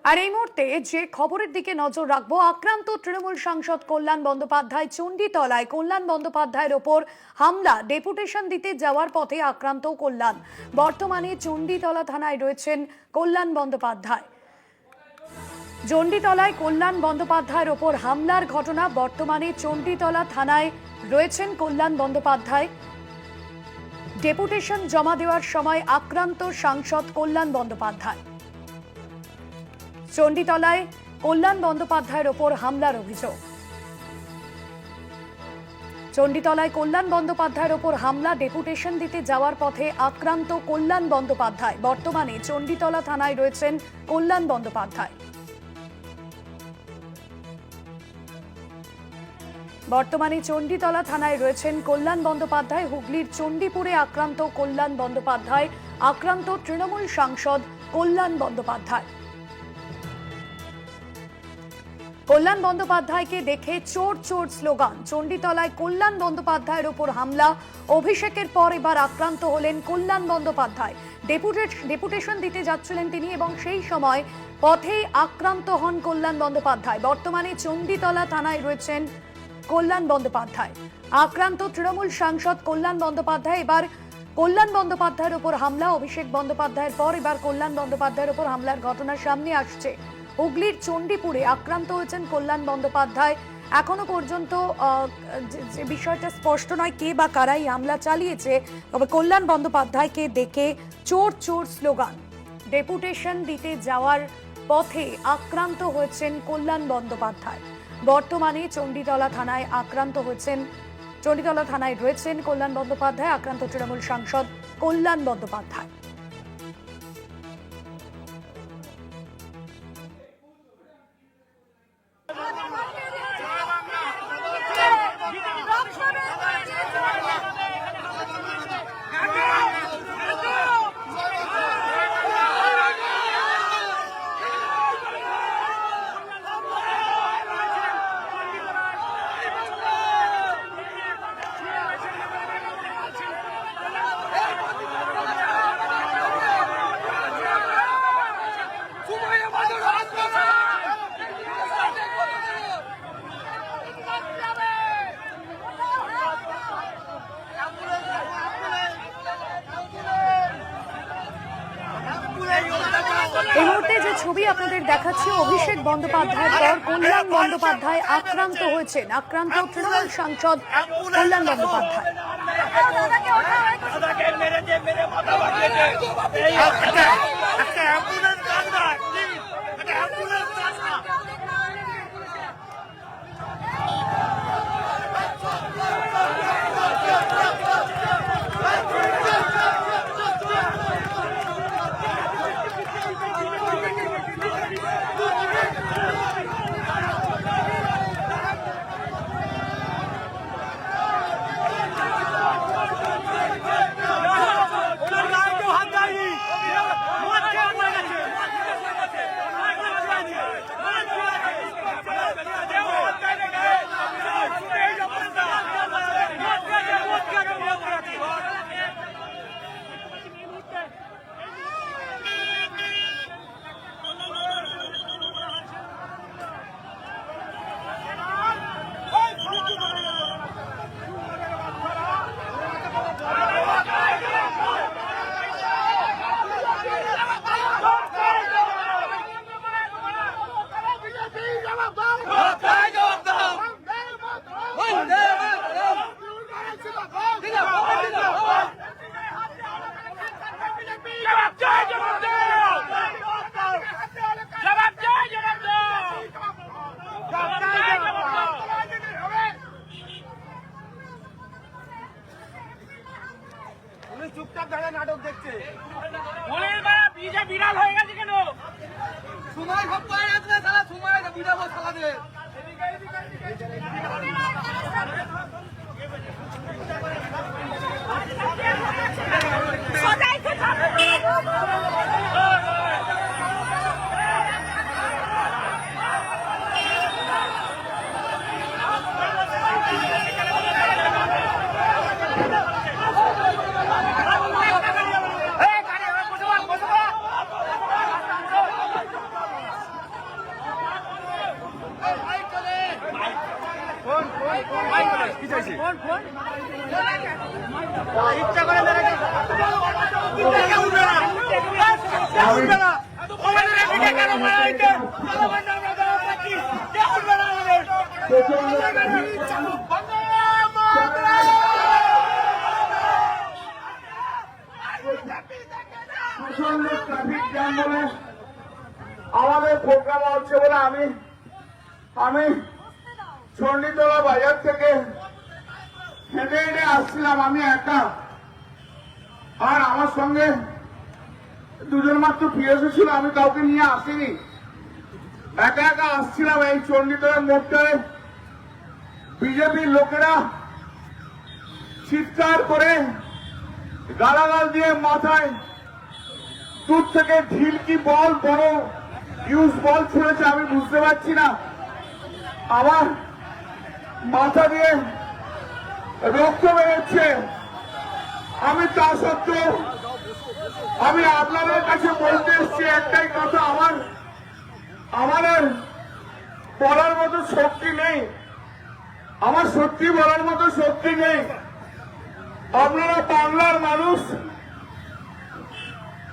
আর এই মুহূর্তে যে খবরের দিকে নজর রাখবো, আক্রান্ত তৃণমূল সাংসদ কল্যাণ বন্দ্যোপাধ্যায়। চণ্ডীতলায় কল্যাণ বন্দ্যোপাধ্যায়ের ওপর হামলা, ডেপুটেশন দিতে যাওয়ার পথে আক্রান্ত কল্যাণ। বর্তমানে চণ্ডীতলা থানায় রয়েছেন কল্যাণ বন্দ্যোপাধ্যায়। চণ্ডীতলায় কল্যাণ বন্দ্যোপাধ্যায়ের ওপর হামলার ঘটনা। বর্তমানে চণ্ডীতলা থানায় রয়েছেন কল্যাণ বন্দ্যোপাধ্যায়। ডেপুটেশন জমা দেওয়ার সময় আক্রান্ত সাংসদ কল্যাণ বন্দ্যোপাধ্যায়। চণ্ডীতলায় কল্যাণ বন্দ্যোপাধ্যায়ের ওপর হামলার অভিযোগ। চণ্ডীতলায় কল্যাণ বন্দ্যোপাধ্যায়ের ওপর হামলা, ডেপুটেশন দিতে যাওয়ার পথে আক্রান্ত কল্যাণ বন্দ্যোপাধ্যায়। বর্তমানে চণ্ডীতলা থানায় রয়েছেন কল্যাণ বন্দ্যোপাধ্যায়। বর্তমানে চণ্ডীতলা থানায় রয়েছেন কল্যাণ বন্দ্যোপাধ্যায়। হুগলির চণ্ডীপুরে আক্রান্ত কল্যাণ বন্দ্যোপাধ্যায়। আক্রান্ত তৃণমূল সাংসদ কল্যাণ বন্দ্যোপাধ্যায়। কল্যাণ বন্দ্যোপাধ্যায়কে দেখে চোর চোর স্লোগান। চণ্ডীতলায় কল্যাণ বন্দ্যোপাধ্যায়ের ওপর হামলা, অভিষেকের পর এবার আক্রান্ত হলেন কল্যাণ বন্দ্যোপাধ্যায়। ডেপুটেশন দিতে যাচ্ছিলেন তিনি এবং সেই সময় পথেই আক্রান্ত হন কল্যাণ বন্দ্যোপাধ্যায়। বর্তমানে চণ্ডীতলা থানায় রয়েছেন কল্যাণ বন্দ্যোপাধ্যায়। আক্রান্ত তৃণমূল সাংসদ কল্যাণ বন্দ্যোপাধ্যায়। এবার কল্যাণ বন্দ্যোপাধ্যায়ের ওপর হামলা, অভিষেক বন্দ্যোপাধ্যায়ের পর এবার কল্যাণ বন্দ্যোপাধ্যায়ের ওপর হামলার ঘটনা সামনে আসছে। হুগলির চণ্ডীপুরে আক্রান্ত হয়েছেন কল্যাণ বন্দ্যোপাধ্যায়। এখনো পর্যন্ত যে বিষয়টা স্পষ্ট নয় কে বা কারাই হামলা চালিয়েছে, তবে কল্যাণ বন্দ্যোপাধ্যায়কে দেখে চোর চোর স্লোগান। ডেপুটেশন দিতে যাওয়ার পথে আক্রান্ত হয়েছেন কল্যাণ বন্দ্যোপাধ্যায়। বর্তমানে চণ্ডীতলা থানায় চণ্ডীতলা থানায় রয়েছেন কল্যাণ বন্দ্যোপাধ্যায়। আক্রান্ত তৃণমূল সাংসদ কল্যাণ বন্দ্যোপাধ্যায়। এই মুহূর্তে যে ছবি আপনাদের দেখাচ্ছি, অভিষেক বন্দ্যোপাধ্যায়ের পর কল্যাণ বন্দ্যোপাধ্যায় আক্রান্ত হয়েছেন। আক্রান্ত তৃণমূল সাংসদ কল্যাণ বন্দ্যোপাধ্যায়। চুপচাপ দাঁড়িয়ে নাটক দেখছে। বিড়াল হয়ে গেছে কেন? সময় সব পায়ে আসবে, সারা সময় বিড়াবো সালাদের। কি চাইছে? ইচ্ছা করে মেরেছে। কে উঠবে না? কে উঠবে না? আমাদের এদিকে কেন মারা হইছে? জনগণ আমরা দেওয়া পাচ্ছি। কে উঠবে না আমাদের? প্রচন্ড ট্রাফিক জ্যাম বলে আমাদের প্রোগ্রাম হচ্ছে বলে আমি চণ্ডীতলা বাজার থেকে হেঁটে হেঁটে আসছিলাম, আমি একা। আর আমার সঙ্গে দুজন মাত্র পিএসও ছিল, আমি কাউকে নিয়ে আসিনি, একা একা আসছিলাম। এই চণ্ডীতলার মোড়টায় বিজেপির লোকেরা চিৎকার করে গালাগাল দিয়ে মাথায় দূর থেকে ঢিল কি বল, বড় ইউজ বল ছুঁড়েছে, আমি বুঝতে পারছি না। আমার মাথা দিয়ে রক্ত বেরোচ্ছে। আমি তা সত্ত্বেও আমি আপনাদের কাছে বলতে এসছি একটাই কথা, আমাদের বলার মতো শক্তি নেই, আমার সত্যি বলার মতো শক্তি নেই। আপনারা বাংলার মানুষ,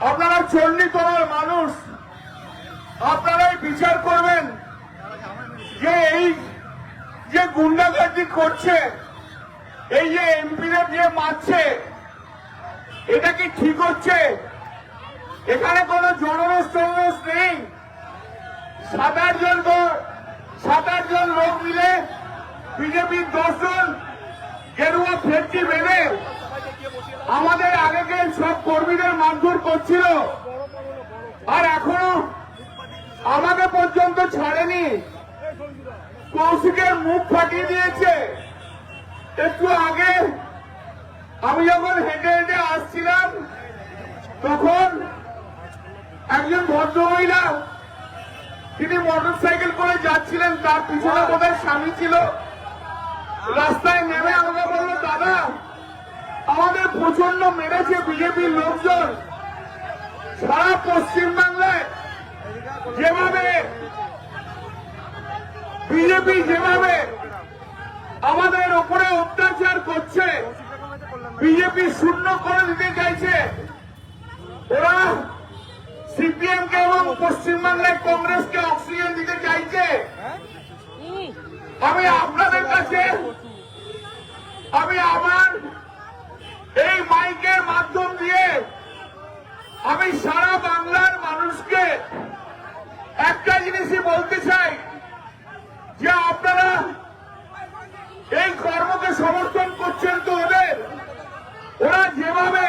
আপনারা চণ্ডীতলার মানুষ, আপনারাই বিচার করবেন যে এই যে গুন্ডাগার্দি করছে, এই যে এমপিদের দিয়ে মারছে, এটা কি ঠিক হচ্ছে? এখানে কোনো জনরোষ টনরোষ নেই। 7-8 জন লোক মিলে বিজেপির 10 জন গেরুয়া ফেরটি বেঁধে আমাদের আগেকে সব কর্মীদের মারধর করছিল, আর এখনো আমাকে পর্যন্ত ছাড়েনি। কৌশিকের মুখ ফাটিয়ে দিয়েছে। একটু আগে আমি যখন হেঁটে হেঁটে আসছিলাম, তখন একজন ভদ্রমহিলা, তিনি মোটর সাইকেল করে যাচ্ছিলেন, তার পিছনে বোধহয় স্বামী ছিল, রাস্তায় নেমে আমাকে বললো, দাদা আমাদের প্রচন্ড মেরেছে বিজেপির লোকজন। সারা পশ্চিমবাংলায় যেভাবে বিজেপি যেভাবে আমাদের ওপরে অত্যাচার করছে, বিজেপি শূন্য করে দিতে চাইছে, ওরা সিপিএম কে এবং পশ্চিমবাংলায় কংগ্রেসকে অক্সিজেন দিতে চাইছে। আমি আপনাদের কাছে আমার এই মাইকের মাধ্যম দিয়ে আমি সারা বাংলার মানুষকে একটা জিনিসই বলতে চাই, যে আপনারা এই কর্মকে সমর্থন করছেন তো ওরা যেভাবে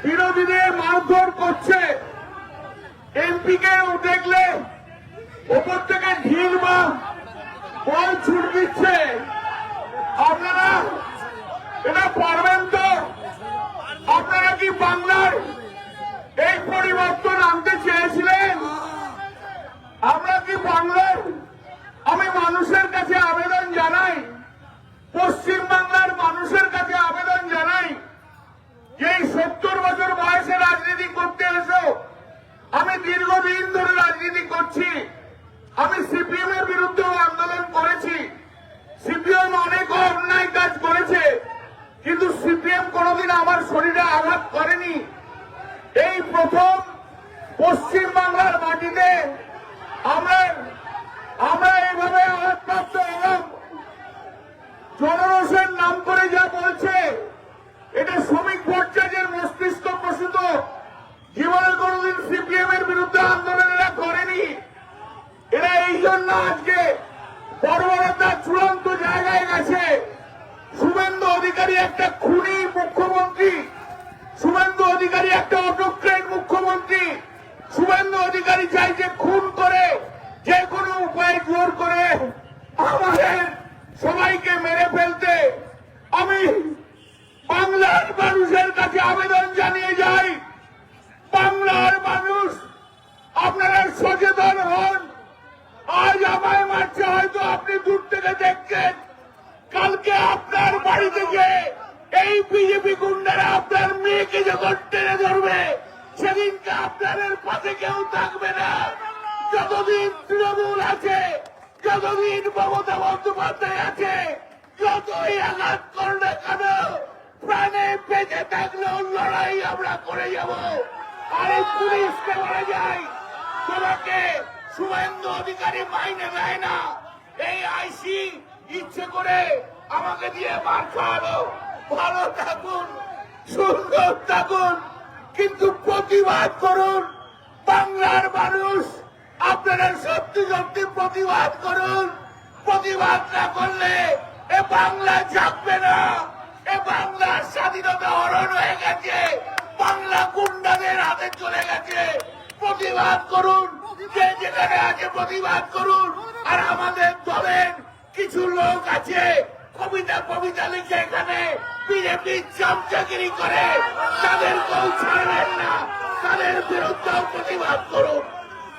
বিরোধীদের মারধর করছে, এমপিকে দেখলে ওপর থেকে ঢিল বা বল ছুট দিচ্ছে, আপনারা এটা পারবেন তো? আপনারা কি বাংলার এই পরিবর্তন আনতে চেয়েছিলেন? আমরা কি বাংলার, আমি মানুষের কাছে আবেদন জানাই, পশ্চিম বাংলার মানুষের কাছে আবেদন জানাই, যে 70 বছর বয়সে রাজনীতি করতে এসো, আমি দীর্ঘদিন ধরে রাজনীতি করছি, আমি সিপিএম এর বিরুদ্ধেও আন্দোলন করেছি, সিপিএম অনেক অন্যায় কাজ করেছে, কিন্তু সিপিএম কোনোদিন আমার শরীরে আঘাত করেনি। এই প্রথম পশ্চিম বাংলার মাটিতে আমরা এইভাবে আঘাতপ্রাপ্ত হলাম। জনরোষের নাম করে যা বলছে, এটা শ্রমিক ভট্টাচার্যের মস্তিষ্ক প্রসূত। জীবনে কোনোদিন সিপিএম এর বিরুদ্ধে আন্দোলন এরা করেনি। এরা এই জন্য আজকে বর্বরতার চূড়ান্ত জায়গায় গেছে। শুভেন্দু অধিকারী একটা খুনি মুখ্যমন্ত্রী, শুভেন্দু অধিকারী একটা অটোক্রেট মুখ্যমন্ত্রী, শুভেন্দু অধিকারী চাইছে খুন করে যে কোনো উপায় জোর করে আমাদের সবাইকে মেরে ফেলতে। আমি বাংলার মানুষের কাছে আবেদন জানিয়ে যাই, বাংলার মানুষ আপনারা সচেতন হন। আজ আমায় মারছে, হয়তো আপনি দূর থেকে দেখছেন, কালকে আপনার বাড়ি থেকে এই বিজেপি গুন্ডারা আপনার মেয়েকে যখন টেনে ধরবে, সেদিনকে আপনাদের পাশে কেউ থাকবে না। যতদিন তৃণমূল আছে, যতদিন মমতা বন্দ্যোপাধ্যায় আছে, যতই আঘাত করলে কেন প্রাণে বেঁচে থাকলেও লড়াই আমরা করে যাব। আর এই পুলিশকে বলে যাই, তোমাকে শুভেন্দু অধিকারী মাইনে দেয় না। এই আইসি ইচ্ছে করে আমাকে দিয়ে মার খাওয়ালো। ভালো থাকুন, সুন্দর থাকুন, কিন্তু প্রতিবাদ করুন। বাংলার মানুষ আপনারা সত্যি সত্যি প্রতিবাদ করুন। প্রতিবাদ না করলে এ বাংলা জাগবে না। এ বাংলার স্বাধীনতা হরণ হয়ে গেছে, বাংলা গুন্ডাদের হাতে চলে গেছে। প্রতিবাদ করুন, যে যেখানে আছে প্রতিবাদ করুন। আর আমাদের দলের কিছু লোক আছে কবিতা লিখে এখানে বিজেপি চামচাগিরি করে, তাদেরকেও ছাড়বেন না, তাদের বিরুদ্ধেও প্রতিবাদ করুন।